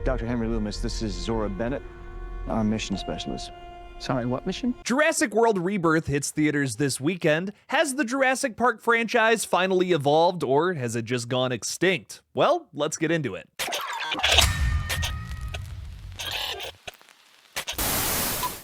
Dr. Henry Loomis, this is Zora Bennett, our mission specialist. Sorry, what mission? Jurassic World Rebirth hits theaters this weekend. Has the Jurassic Park franchise finally evolved, or has it just gone extinct? Well, let's get into it.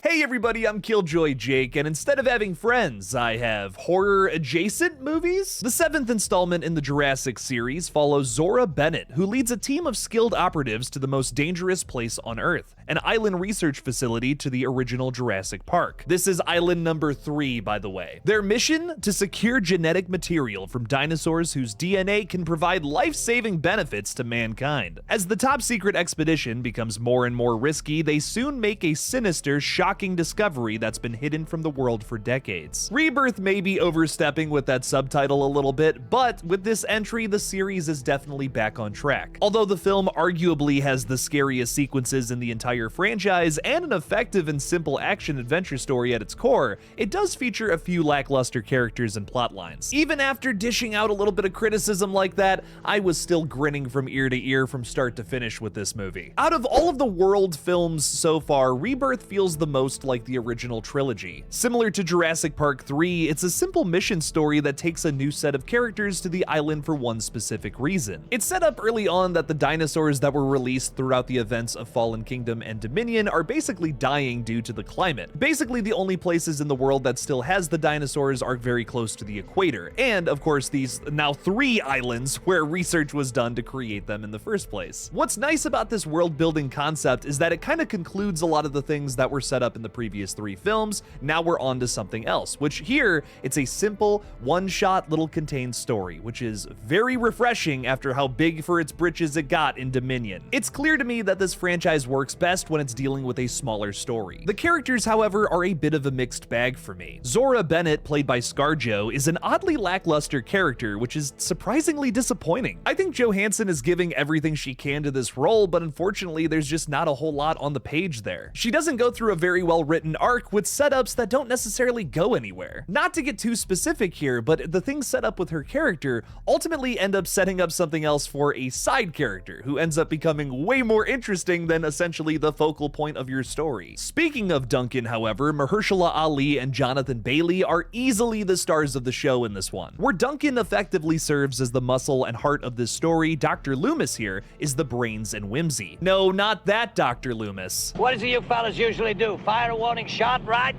Hey everybody, I'm Killjoy Jake, and instead of having friends, I have horror-adjacent movies? The 7th installment in the Jurassic series follows Zora Bennett, who leads a team of skilled operatives to the most dangerous place on Earth, an island research facility to the original Jurassic Park. This is island number 3, by the way. Their mission? To secure genetic material from dinosaurs whose DNA can provide life-saving benefits to mankind. As the top-secret expedition becomes more and more risky, they soon make a sinister, shocking discovery that's been hidden from the world for decades. Rebirth may be overstepping with that subtitle a little bit, but with this entry, the series is definitely back on track. Although the film arguably has the scariest sequences in the entire franchise and an effective and simple action-adventure story at its core, it does feature a few lackluster characters and plot lines. Even after dishing out a little bit of criticism like that, I was still grinning from ear to ear from start to finish with this movie. Out of all of the world films so far, Rebirth feels the most like the original trilogy. Similar to Jurassic Park 3, it's a simple mission story that takes a new set of characters to the island for one specific reason. It's set up early on that the dinosaurs that were released throughout the events of Fallen Kingdom and Dominion are basically dying due to the climate. Basically, the only places in the world that still has the dinosaurs are very close to the equator, and of course these now 3 islands where research was done to create them in the first place. What's nice about this world-building concept is that it kind of concludes a lot of the things that were set up in the previous 3 films. Now we're on to something else, which here, it's a simple, one-shot little contained story, which is very refreshing after how big for its britches it got in Dominion. It's clear to me that this franchise works best when it's dealing with a smaller story. The characters, however, are a bit of a mixed bag for me. Zora Bennett, played by ScarJo, is an oddly lackluster character, which is surprisingly disappointing. I think Johansson is giving everything she can to this role, but unfortunately, there's just not a whole lot on the page there. She doesn't go through a very well-written arc with setups that don't necessarily go anywhere. Not to get too specific here, but the things set up with her character ultimately end up setting up something else for a side character who ends up becoming way more interesting than essentially the focal point of your story. Speaking of Duncan, however, Mahershala Ali and Jonathan Bailey are easily the stars of the show in this one. Where Duncan effectively serves as the muscle and heart of this story, Dr. Loomis here is the brains and whimsy. No, not that Dr. Loomis. What is it you fellas usually do? Fire a warning shot, right?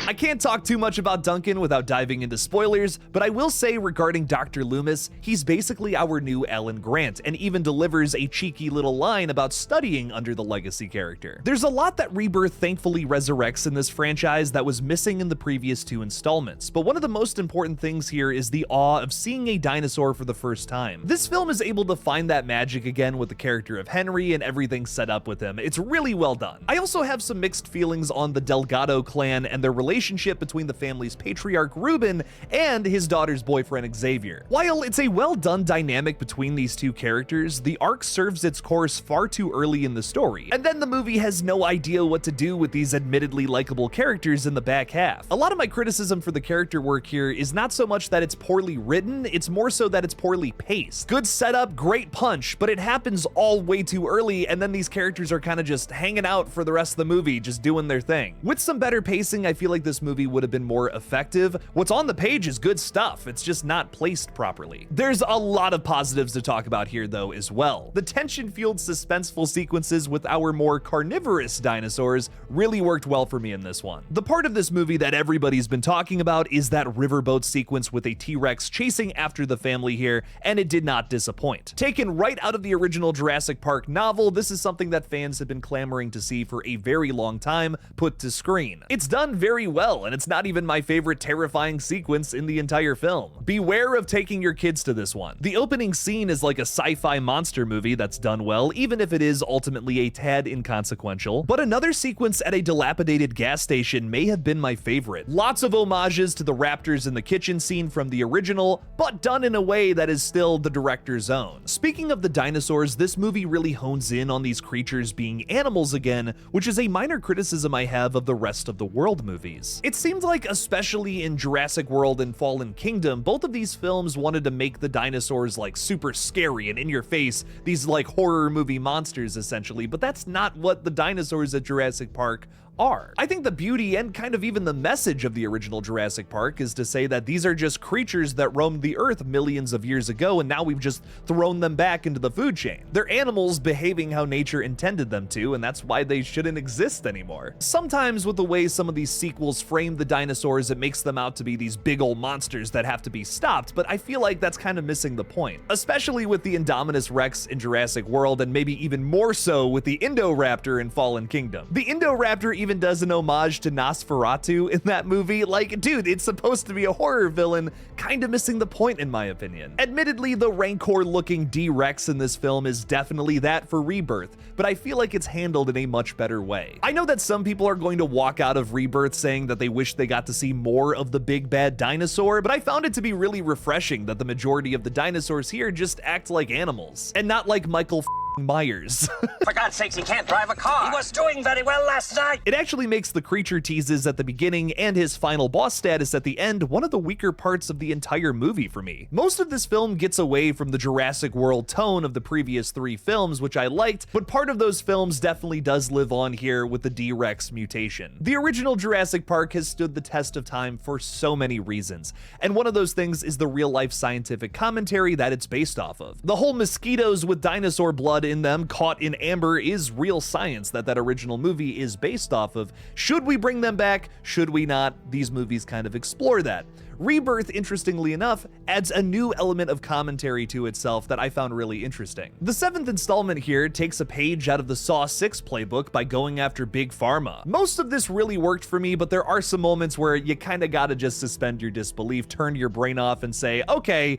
I can't talk too much about Duncan without diving into spoilers, but I will say regarding Dr. Loomis, he's basically our new Alan Grant, and even delivers a cheeky little line about studying under the legacy character. There's a lot that Rebirth thankfully resurrects in this franchise that was missing in the previous 2 installments, but one of the most important things here is the awe of seeing a dinosaur for the first time. This film is able to find that magic again with the character of Henry and everything set up with him. It's really well done. I also have some mixed feelings on the Delgado clan and their relationship between the family's patriarch Reuben and his daughter's boyfriend Xavier. While it's a well-done dynamic between these 2 characters, the arc serves its course far too early in the story, and then the movie has no idea what to do with these admittedly likable characters in the back half. A lot of my criticism for the character work here is not so much that it's poorly written, it's more so that it's poorly paced. Good setup, great punch, but it happens all way too early, and then these characters are kind of just hanging out for the rest of the movie, just doing their thing. With some better pacing, I feel like this movie would have been more effective. What's on the page is good stuff, it's just not placed properly. There's a lot of positives to talk about here though as well. The tension-fueled suspenseful sequences with our more carnivorous dinosaurs really worked well for me in this one. The part of this movie that everybody's been talking about is that riverboat sequence with a T-Rex chasing after the family here, and it did not disappoint. Taken right out of the original Jurassic Park novel, this is something that fans have been clamoring to see for a very long time put to screen. It's done very well, and it's not even my favorite terrifying sequence in the entire film. Beware of taking your kids to this one. The opening scene is like a sci-fi monster movie that's done well, even if it is ultimately a tad inconsequential. But another sequence at a dilapidated gas station may have been my favorite. Lots of homages to the raptors in the kitchen scene from the original, but done in a way that is still the director's own. Speaking of the dinosaurs, this movie really hones in on these creatures being animals again, which is a minor criticism I have of the rest of the world movies. movies. It seemed like, especially in Jurassic World and Fallen Kingdom, both of these films wanted to make the dinosaurs like super scary and in your face, these like horror movie monsters essentially, but that's not what the dinosaurs at Jurassic Park are. I think the beauty and kind of even the message of the original Jurassic Park is to say that these are just creatures that roamed the earth millions of years ago, and now we've just thrown them back into the food chain. They're animals behaving how nature intended them to, and that's why they shouldn't exist anymore. Sometimes with the way some of these sequels frame the dinosaurs, it makes them out to be these big old monsters that have to be stopped, but I feel like that's kind of missing the point, especially with the Indominus Rex in Jurassic World, and maybe even more so with the Indoraptor in Fallen Kingdom. The Indoraptor even does an homage to Nosferatu in that movie. Like, dude, it's supposed to be a horror villain, kind of missing the point in my opinion. Admittedly, the Rancor-looking D-Rex in this film is definitely that for Rebirth, but I feel like it's handled in a much better way. I know that some people are going to walk out of Rebirth saying that they wish they got to see more of the big bad dinosaur, but I found it to be really refreshing that the majority of the dinosaurs here just act like animals, and not like Michael Myers. For God's sakes, he can't drive a car. He was doing very well last night. It actually makes the creature teases at the beginning and his final boss status at the end one of the weaker parts of the entire movie for me. Most of this film gets away from the Jurassic World tone of the previous 3 films, which I liked, but part of those films definitely does live on here with the D-Rex mutation. The original Jurassic Park has stood the test of time for so many reasons, and one of those things is the real-life scientific commentary that it's based off of. The whole mosquitoes with dinosaur blood in them caught in amber is real science that original movie is based off of. Should we bring them back? Should we not? These movies kind of explore that. Rebirth, interestingly enough, adds a new element of commentary to itself that I found really interesting. The 7th installment here takes a page out of the Saw 6 playbook by going after Big Pharma. Most of this really worked for me, but there are some moments where you kind of gotta just suspend your disbelief, turn your brain off and say, okay,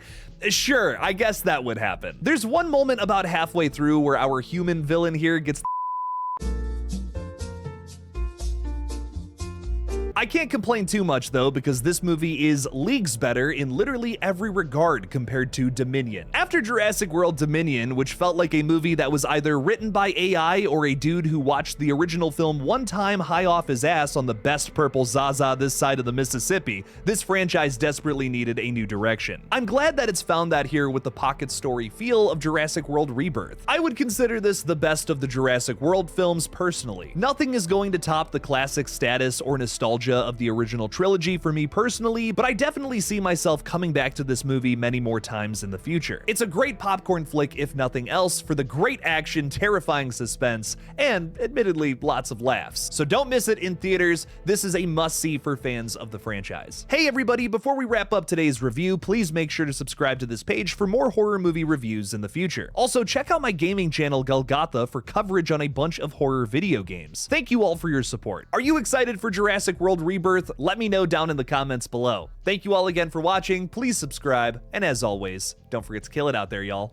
sure, I guess that would happen. There's one moment about halfway through where our human villain here gets I can't complain too much though, because this movie is leagues better in literally every regard compared to Dominion. After Jurassic World Dominion, which felt like a movie that was either written by AI or a dude who watched the original film one time high off his ass on the best purple Zaza this side of the Mississippi, this franchise desperately needed a new direction. I'm glad that it's found that here with the pocket story feel of Jurassic World Rebirth. I would consider this the best of the Jurassic World films personally. Nothing is going to top the classic status or nostalgia of the original trilogy for me personally, but I definitely see myself coming back to this movie many more times in the future. It's a great popcorn flick if nothing else, for the great action, terrifying suspense, and admittedly lots of laughs. So don't miss it in theaters. This is a must-see for fans of the franchise. Hey everybody, before we wrap up today's review, please make sure to subscribe to this page for more horror movie reviews in the future. Also, check out my gaming channel GullGotha for coverage on a bunch of horror video games. Thank you all for your support. Are you excited for Jurassic World Rebirth? Let me know down in the comments below. Thank you all again for watching, please subscribe, and as always, don't forget to kill it out there, y'all.